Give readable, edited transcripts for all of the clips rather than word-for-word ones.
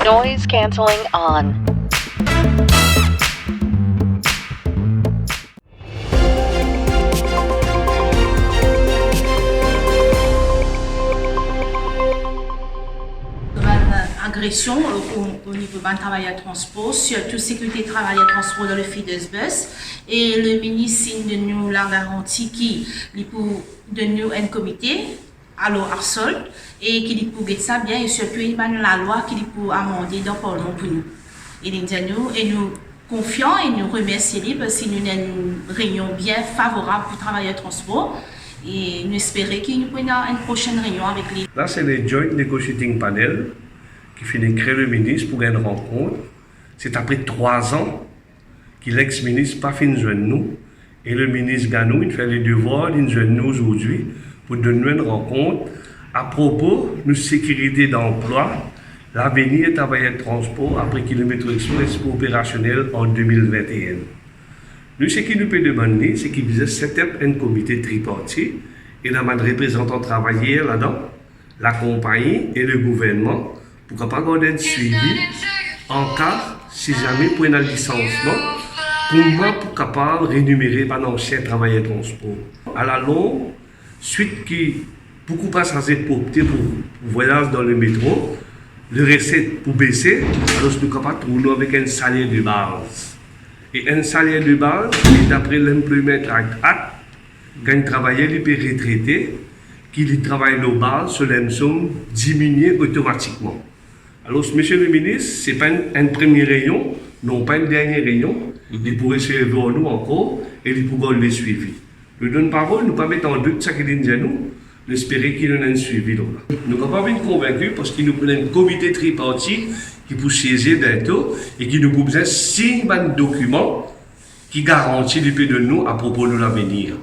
Noise cancelling on. Agression au niveau des travailleurs transport, surtout sécurité travailleurs transport dans le Fidesz-Bus. Et le ministre signe de nous la garantie qui pour de nous un comité alors Arsol et qui pour get ça bien et surtout il y la loi qui pour amender dans le Parlement pour nous. Et nous confiants et nous remercions parce que nous avons une réunion bien favorable pour travailleurs transport. Et nous espérons qu'il nous prendra une prochaine réunion avec lui. Là, c'est le Joint Negotiating Panel qui finit de créer le ministre pour une rencontre. C'est après 3 ans que l'ex-ministre n'a pas fini de joindre nous. Et le ministre Ganou, il fait les devoirs, il nous joint nous aujourd'hui pour donner une rencontre à propos de sécurité d'emploi, l'avenir des travailleurs de transport après que le métro express soit opérationnel en 2021. Nous, ce qui nous peut demander, c'est qu'il faisait setup un comité tripartite et la de représentants travailleurs là-dedans, la compagnie et le gouvernement pour capable d'être suivi en cas, si jamais pour un licenciement, comment pour capable de rémunérer par l'ancien travailleur de transport. À la longue, suite qui beaucoup passagers pour opter pour voyage dans le métro, le recette pour baisser, alors nous sommes capables de rouler avec un salaire de base. Et un salaire de base, d'après l'Employment Act, quand un travailleur peut retraiter, qu'il travaille de base, sur la somme diminue automatiquement. Alors, monsieur le ministre, ce n'est pas un premier rayon, non pas une dernière rayon. Il pourrait se voir nous encore et il pourra le suivre. Nous donne parole, nous ne pas mettre en doute ce qu'il dit à nous, nous espérons qu'il en a un suivi. Nous ne sommes pas convaincus parce qu'il nous prend un comité tripartite qui peut saisir bientôt et qui nous besoin de 6 documents qui garantissent les de nous à propos de l'avenir,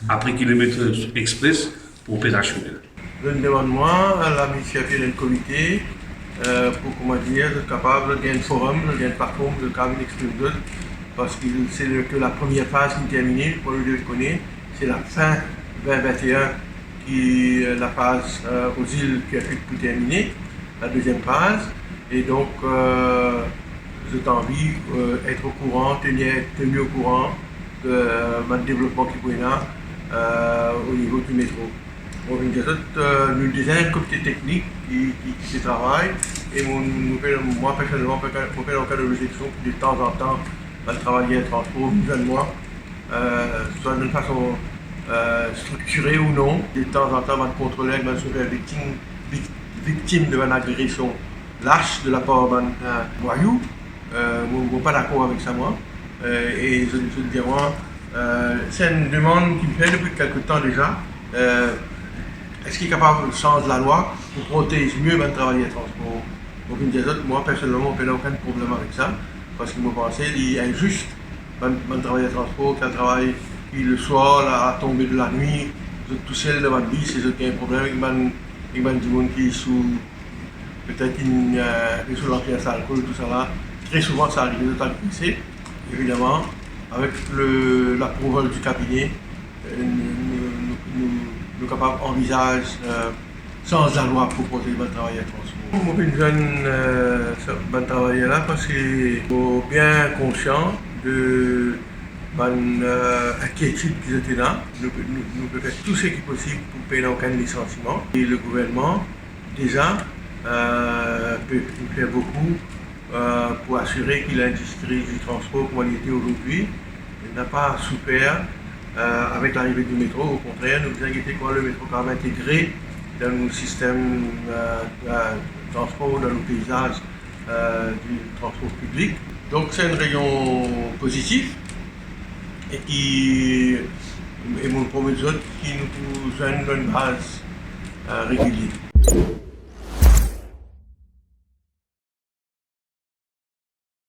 après kilomètre express opérationnel. Je demande moi à la initiative d'un comité pour comment dire, être capable d'un forum, d'un parcours de Cabine Express 2, parce que c'est que la première phase qui est terminée, pour le connaître, c'est la fin 2021 qui est la phase aux îles qui a pu terminer, la deuxième phase, et donc j'ai envie d'être au courant, tenu au courant de mon développement qui est là au niveau du métro. Bon, nous disons un comité technique qui travaille et moi personnellement, pour faire en cas de réflexion, de temps en temps, je travaille en transport, moi, soit d'une façon structurée ou non. De temps en temps, je contrôle, je suis victime d'une agression lâche de la part d'un voyou. Je ne suis pas d'accord avec ça, moi. Et je dis, moi, c'est une demande qui me fait depuis quelques temps déjà. Est-ce qu'il est capable de changer la loi pour protéger mieux le travailleur de transport? Donc, moi, personnellement, je n'ai aucun problème avec ça, parce que je pense qu'il est injuste, le travailleur de transport qui travaille le soir, à tomber de la nuit, tout seul devant le bus, c'est un problème avec des gens qui sont peut-être sous l'empire d'alcool, tout ça là. Très souvent, ça arrive de temps de évidemment, avec l'approval du cabinet, nous sommes capables d'envisager sans la loi pour protéger les travailleurs de transport. Moi, je suis jeune travailleur là parce que je suis bien conscient de l'inquiétude qu'ils étaient là. Nous pouvons faire tout ce qui est possible pour payer aucun licenciement. Et le gouvernement, déjà, peut faire beaucoup pour assurer que l'industrie du transport, comme elle était aujourd'hui, n'a pas souffert avec l'arrivée du métro. Au contraire, nous vous inquiétez quand le métro quand même intégré dans nos systèmes de transport, dans nos paysages du transport public. Donc c'est une région positive et mon premier qui nous donne une base régulière.